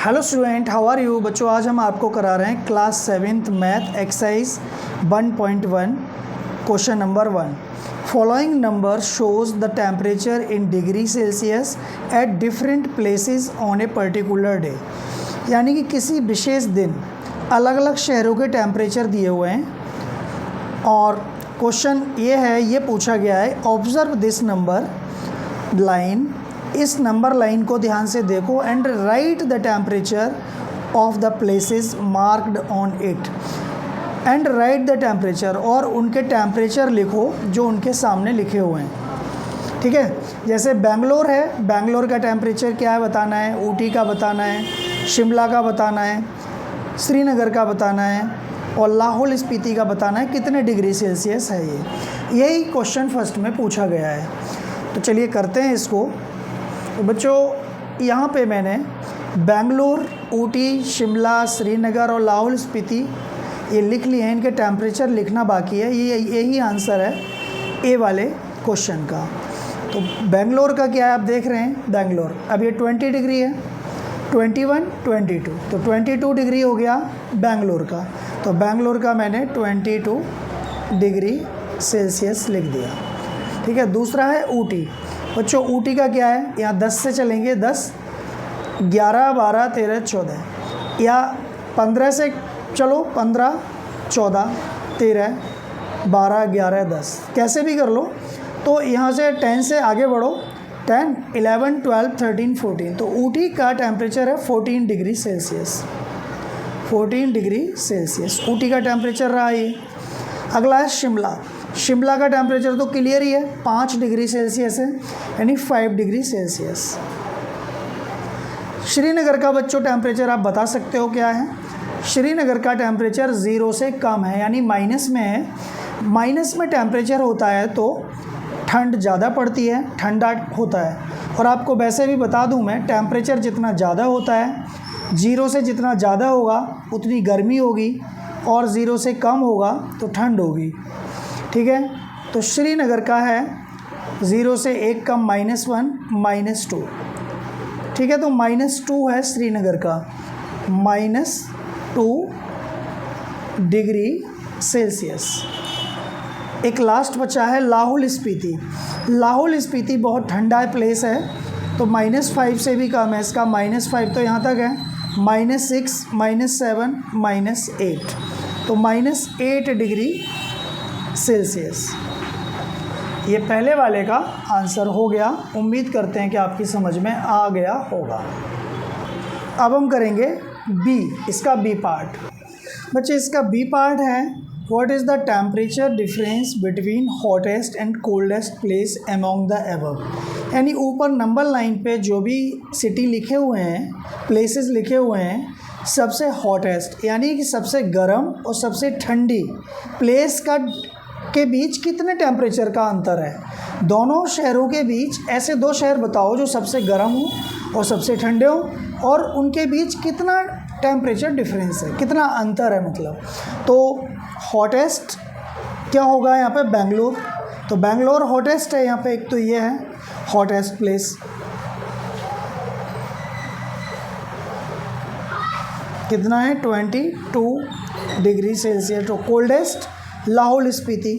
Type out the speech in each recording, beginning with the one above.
Hello student, how are you. बच्चों, आज हम आपको करा रहे हैं class 7th math exercise 1.1 question number 1। Following number shows the temperature in degree Celsius at different places on a particular day. यानी कि किसी विशेष दिन अलग अलग शहरों के टेम्परेचर दिए हुए हैं और क्वेश्चन ये पूछा गया है, ऑब्जर्व दिस नंबर लाइन, इस नंबर लाइन को ध्यान से देखो and right the temperature of the places marked on it. And right the temperature, और उनके टेम्परेचर लिखो जो उनके सामने लिखे हुए हैं। ठीक है, जैसे बेंगलोर है, बेंगलोर का टेम्परेचर क्या है बताना है, ऊटी का बताना है, शिमला का बताना है, श्रीनगर का बताना है और लाहौल स्पीति का बताना है कितने डिग्री सेल्सियस है। यही क्वेश्चन फर्स्ट में पूछा गया है। तो चलिए करते हैं इसको। तो बच्चों, यहाँ पे मैंने बेंगलोर, ऊटी, शिमला, श्रीनगर और लाहौल स्पीति ये लिख लिए हैं। इनके टेम्परेचर लिखना बाकी है। यही आंसर है ए वाले क्वेश्चन का। तो बेंगलोर का क्या है, आप देख रहे हैं बेंगलोर, अब ये 20 डिग्री है, 21, 22, तो 22 डिग्री हो गया बेंगलोर का। तो बेंगलोर का मैंने 22 डिग्री सेल्सियस लिख दिया। ठीक है, दूसरा है ऊटी। बच्चों, ऊटी का क्या है, यहाँ 10 से चलेंगे, 10, 11, 12, 13, 14, या 15 से चलो, 15, 14, 13, 12, 11, 10, कैसे भी कर लो। तो यहाँ से 10 से आगे बढ़ो, 10, 11, 12, 13, 14, तो ऊटी का टेम्परेचर है 14 degree Celsius. 14 degree Celsius Ooty का टेम्परेचर रहा ये। अगला है शिमला। शिमला का टेम्परेचर तो क्लियर ही है, 5 डिग्री सेल्सियस है, यानी 5 डिग्री सेल्सियस। श्रीनगर का बच्चों टेम्परेचर आप बता सकते हो क्या है। श्रीनगर का टेम्परेचर 0 से कम है, यानी माइनस में है। माइनस में टेम्परेचर होता है तो ठंड ज़्यादा पड़ती है, ठंडा होता है। और आपको वैसे भी बता दूं मैं, टेम्परेचर जितना ज़्यादा होता है, 0 से जितना ज़्यादा होगा उतनी गर्मी होगी, और 0 से कम होगा तो ठंड होगी। ठीक है, तो श्रीनगर का है 0 से 1 कम -1, -2। ठीक है, तो -2 है श्रीनगर का, -2 डिग्री सेल्सियस। एक लास्ट बचा है लाहौल स्पीति। लाहौल स्पीति बहुत ठंडा प्लेस है, तो -5 से भी कम है इसका, -5 तो यहाँ तक है, -6, -7, -8, तो -8 डिग्री सेल्सियस। ये पहले वाले का आंसर हो गया। उम्मीद करते हैं कि आपकी समझ में आ गया होगा। अब हम करेंगे बी, इसका बी पार्ट। बच्चे, इसका बी पार्ट है, what is the temperature difference between hottest and coldest place among the above. यानी ऊपर नंबर लाइन पे जो भी सिटी लिखे हुए हैं, प्लेसेस लिखे हुए हैं, सबसे हॉटेस्ट यानी कि सबसे गर्म और सबसे ठंडी प्लेस के बीच कितने टेम्परेचर का अंतर है। दोनों शहरों के बीच ऐसे 2 शहर बताओ जो सबसे गर्म हो और सबसे ठंडे हो, और उनके बीच कितना टेम्परेचर डिफरेंस है, कितना अंतर है मतलब। तो हॉटेस्ट क्या होगा यहाँ पे, बेंगलोर। तो बेंगलोर हॉटेस्ट है यहाँ पे, एक तो ये है हॉटेस्ट प्लेस। कितना है, 22 डिग्री सेल्सियस। तो कोल्डेस्ट लाहौल स्पीति।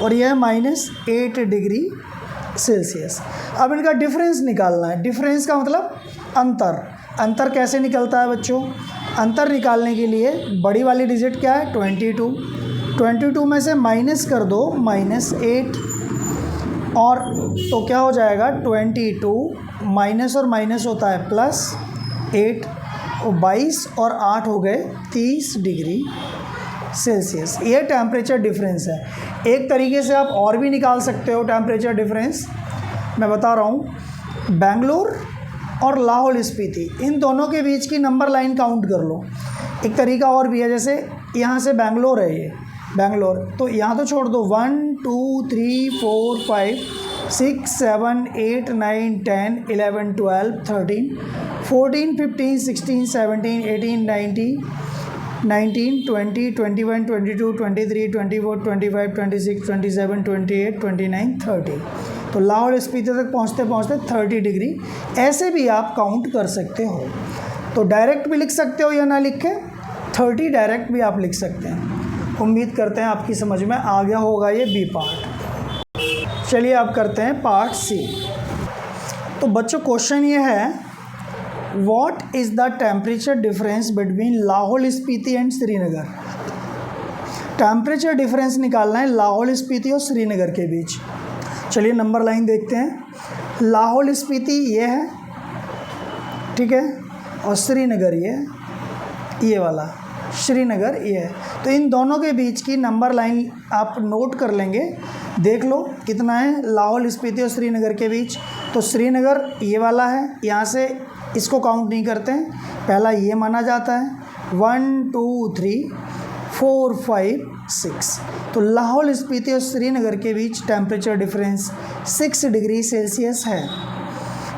और यह है -8 डिग्री सेल्सियस। अब इनका डिफरेंस निकालना है। डिफरेंस का मतलब अंतर। अंतर कैसे निकलता है बच्चों, अंतर निकालने के लिए बड़ी वाली डिजिट क्या है, 22। 22 में से माइनस कर दो, -8, और तो क्या हो जाएगा, 22 माइनस और माइनस होता है +8, और 22 और 8 हो गए 30 डिग्री सेल्सियस। ये टेम्परेचर डिफरेंस है। एक तरीके से आप और भी निकाल सकते हो टेम्परेचर डिफरेंस, मैं बता रहा हूँ। बेंगलोर और लाहौल स्पीति, इन दोनों के बीच की नंबर लाइन काउंट कर लो। एक तरीका और भी है, जैसे यहाँ से बेंगलोर है, ये बेंगलोर, तो यहाँ तो छोड़ दो, 1, 2, 3, 4, 5, 6, 7, 8, 9, 10, 11, 12, 13, 14, 15, 16, 17, 18, 19, 20, 21, 22, 23, 24, 25, 26, 27, 28, 29, 30। तो लाहौल स्पीति तक पहुँचते पहुँचते 30 डिग्री। ऐसे भी आप काउंट कर सकते हो, तो डायरेक्ट भी लिख सकते हो या ना लिख के 30 डायरेक्ट भी आप लिख सकते हैं। उम्मीद करते हैं आपकी समझ में आ गया होगा ये बी पार्ट। चलिए अब करते हैं पार्ट सी। तो बच्चों क्वेश्चन ये है, what is the temperature difference between Lahaul Spiti and Srinagar. Temperature difference निकालना है लाहौल स्पीति और श्रीनगर के बीच। चलिए नंबर लाइन देखते हैं। लाहौल स्पीति ये है, ठीक है, और श्रीनगर ये वाला श्रीनगर ये है। तो इन दोनों के बीच की नंबर लाइन आप नोट कर लेंगे, देख लो कितना है लाहौल स्पीति और श्रीनगर के बीच। तो श्रीनगर ये वाला है, यहाँ से इसको काउंट नहीं करते हैं, पहला ये माना जाता है 1 2 3 4 5 6। तो लाहौल स्पीति और श्रीनगर के बीच टेम्परेचर डिफरेंस 6 डिग्री सेल्सियस है,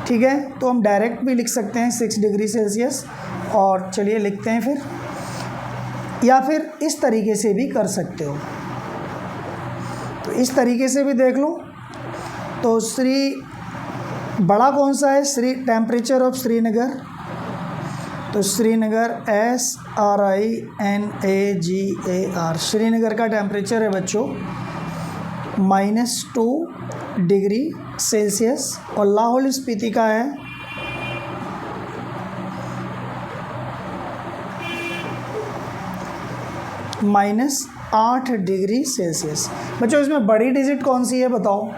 ठीक है। तो हम डायरेक्ट भी लिख सकते हैं 6 डिग्री सेल्सियस, और चलिए लिखते हैं फिर, या फिर इस तरीके से भी कर सकते हो। तो इस तरीके से भी देख लो। तो बड़ा कौन सा है, टेम्परेचर ऑफ श्रीनगर, तो श्रीनगर SRINAGAR, श्रीनगर का टेम्परेचर है बच्चों -2 डिग्री सेल्सियस, और लाहौल स्पीति का है -8 डिग्री सेल्सियस। बच्चों इसमें बड़ी डिजिट कौन सी है बताओ,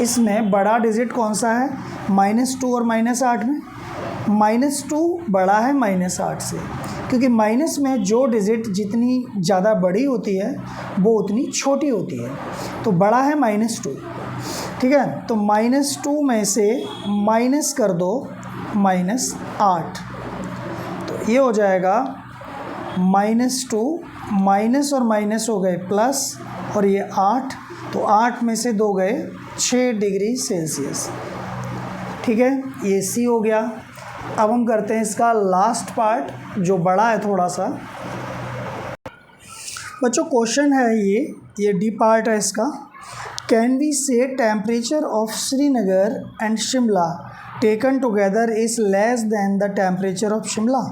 इसमें बड़ा डिजिट कौन सा है -2 और -8 में। -2 बड़ा है -8 से, क्योंकि माइनस में जो डिजिट जितनी ज़्यादा बड़ी होती है वो उतनी छोटी होती है। तो बड़ा है -2, ठीक है। तो -2 में से माइनस कर दो -8, तो ये हो जाएगा -2 माइनस और माइनस हो गए प्लस, और ये 8, तो 8 में से 2 गए 6 डिग्री सेल्सियस, ठीक है। ये सी हो गया। अब हम करते हैं इसका लास्ट पार्ट जो बड़ा है थोड़ा सा। बच्चों क्वेश्चन है ये डी पार्ट है इसका। कैन वी से temperature of Srinagar and Shimla taken together is less then the temperature of Shimla.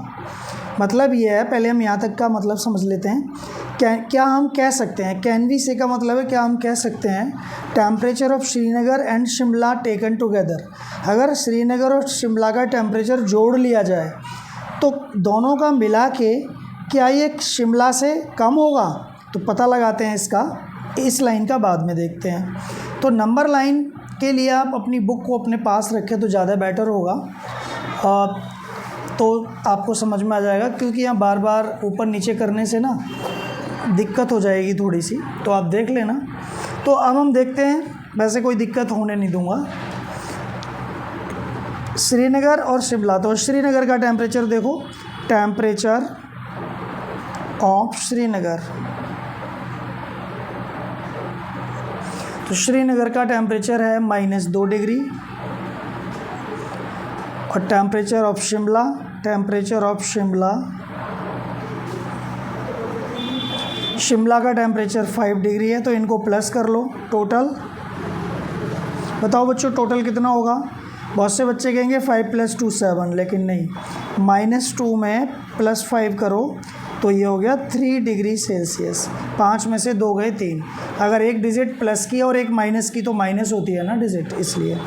मतलब ये है, पहले हम यहाँ तक का मतलब समझ लेते हैं। क्या हम कह सकते हैं, कैन वी से का मतलब है क्या हम कह सकते हैं temperature of Srinagar and Shimla taken together, अगर श्रीनगर और शिमला का टेम्परेचर जोड़ लिया जाए तो दोनों का मिला के क्या ये शिमला से कम होगा। तो पता लगाते हैं इसका, इस लाइन का बाद में देखते हैं। तो नंबर लाइन के लिए आप अपनी बुक को अपने पास रखें तो ज़्यादा बेटर होगा, तो आपको समझ में आ जाएगा, क्योंकि यहाँ बार बार ऊपर नीचे करने से ना दिक्कत हो जाएगी थोड़ी सी, तो आप देख लेना। तो अब हम देखते हैं, वैसे कोई दिक्कत होने नहीं दूंगा। श्रीनगर और शिमला, तो श्रीनगर का टेम्परेचर देखो, टेम्परेचर ऑफ श्रीनगर, तो श्रीनगर का टेम्परेचर है -2 डिग्री, और टेम्परेचर ऑफ शिमला शिमला का टेम्परेचर 5 डिग्री है। तो इनको प्लस कर लो, टोटल बताओ बच्चों टोटल कितना होगा। बहुत से बच्चे कहेंगे 5 + 2 7, लेकिन नहीं, -2 में +5 करो तो ये हो गया 3 डिग्री सेल्सियस। 5 में से 2 गए 3, अगर एक डिजिट प्लस की और एक माइनस की तो माइनस होती है ना डिजिट, इसलिए।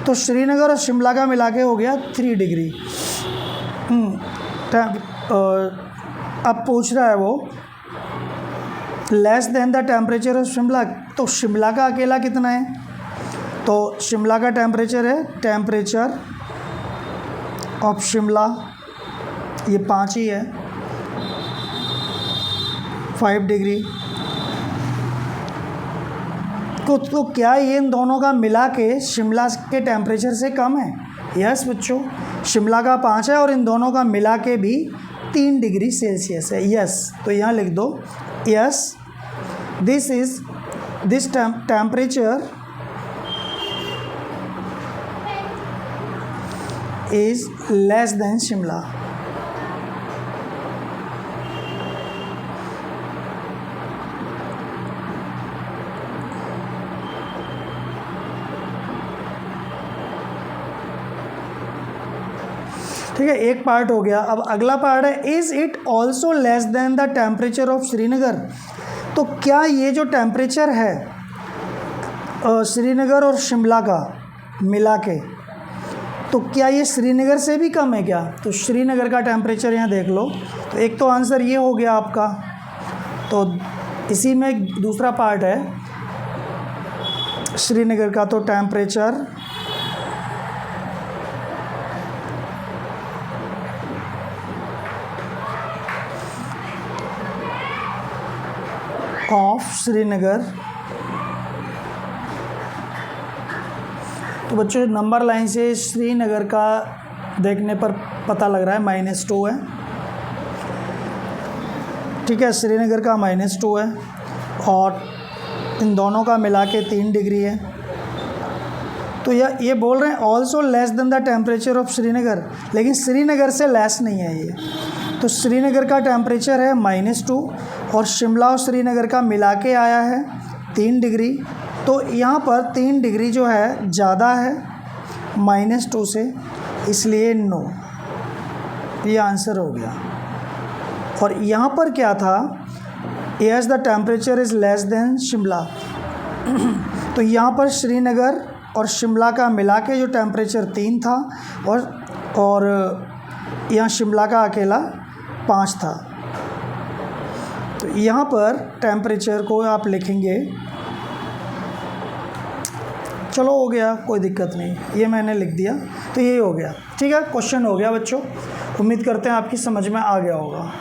तो श्रीनगर और शिमला का मिला के हो गया 3 डिग्री। अब पूछ रहा है वो less than the temperature of Shimla, तो शिमला का अकेला कितना है, तो शिमला का टेम्परेचर है, टेम्परेचर ऑफ शिमला ये 5 ही है, 5 डिग्री। तो क्या ये इन दोनों का मिला के शिमला के टेम्परेचर से कम है। यस बच्चों, शिमला का 5 है और इन दोनों का मिला के भी 3 डिग्री सेल्सियस है। यस, तो यहाँ लिख दो yes, this temperature is less than Shimla। ठीक है, एक पार्ट हो गया। अब अगला पार्ट है, is it also less than the temperature of Srinagar. तो क्या ये जो टेम्परेचर है श्रीनगर और शिमला का मिला के, तो क्या ये श्रीनगर से भी कम है क्या? तो श्रीनगर का टेम्परेचर यहाँ देख लो। तो एक तो आंसर ये हो गया आपका। तो इसी में दूसरा पार्ट है श्रीनगर का, तो टेम्परेचर ऑफ श्रीनगर। तो बच्चों नंबर लाइन से श्रीनगर का देखने पर पता लग रहा है -2 है। ठीक है, श्रीनगर का -2 है और इन दोनों का मिला के 3 डिग्री है। तो ये बोल रहे हैं also less than the temperature of Srinagar, लेकिन श्रीनगर से लेस नहीं है ये। तो श्रीनगर का टेम्परेचर है -2 और शिमला और श्रीनगर का मिला के आया है 3 डिग्री। तो यहाँ पर 3 डिग्री जो है ज़्यादा है -2 से, इसलिए नो, ये आंसर हो गया। और यहाँ पर क्या था, as the temperature is less than Shimla. तो यहाँ पर श्रीनगर और शिमला का मिला के जो टेम्परेचर 3 था और यहाँ शिमला का अकेला 5 था। तो यहाँ पर टेम्परेचर को आप लिखेंगे, चलो हो गया, कोई दिक्कत नहीं, ये मैंने लिख दिया। तो ये हो गया। ठीक है, क्वेश्चन हो गया बच्चों। उम्मीद करते हैं आपकी समझ में आ गया होगा।